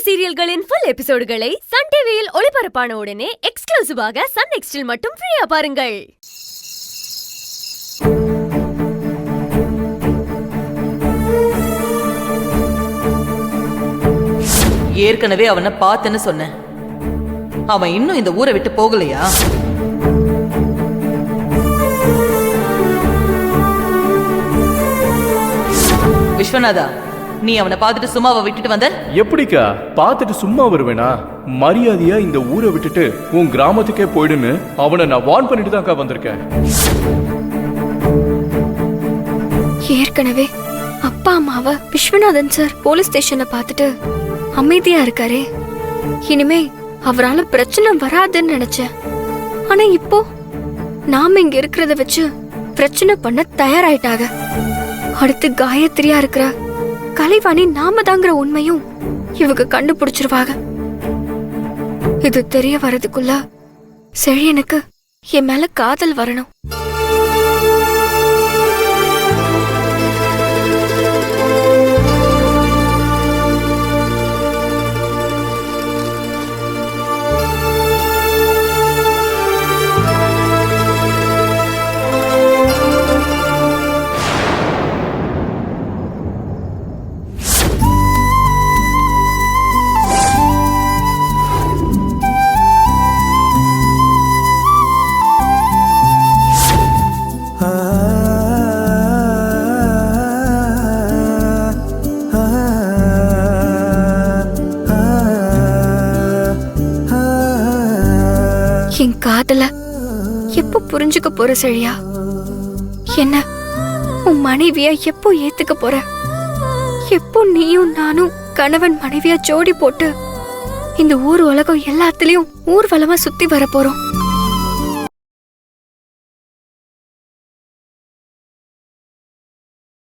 சீரியல்களின் full எபிசோடுகளை Sun டிவியில் ஒளிபரப்பான உடனே எக்ஸ்க்ளூசிவாக சன் நெக்ஸ்டில் மட்டும் ஃப்ரீயா பாருங்கள். ஏற்கனவே அவனை பார்த்தேன்னு சொன்னேன். அவன் இன்னும் இந்த ஊரை விட்டு போகலையா? விஸ்வநாதா, நீ அவனை பார்த்துட்டு சும்மாவை விட்டுட்டு வந்த? எப்படிக்கா பார்த்துட்டு சும்மா வருவேனா? மரியாதையா இந்த ஊரை விட்டுட்டு உன் கிராமத்துக்கே போயிடுன்னு அவனை நான் வார்ன் பண்ணிட்டு தான்க்கா வந்திருக்கேன். ஏற்கனவே அப்பா அம்மாவை விஸ்வநாதன் சார் போலீஸ் ஸ்டேஷன்ல பார்த்துட்டு அமைதியா இருக்காரே, இனிமே அவரால பிரச்சனை வராதுன்னு நினைச்சேன். ஆனா இப்போ நாம இங்க இருக்கிறத வச்சு பிரச்சனை பண்ண தயாராயிட்டாங்க. அடுத்து காயத்ரியா இருக்கிற கலைவாணி நாம தாங்கிற உண்மையும் இவங்க கண்டுபிடிச்சிருவாங்க. இது தெரிய வரதுக்குள்ள செழியனுக்கு என் மேல காதல் வரணும். என் காதல எப்போ புரிஞ்சுக்க போற செழியா? என்ன உன் மனைவியா எப்போ ஏத்துக்க போற? எப்போ நீயும் நானும் கணவன் மனைவியா ஜோடி போட்டு இந்த ஊர் உலகம் எல்லாத்துலயும் ஊர்வலமா சுத்தி வர போறோம்?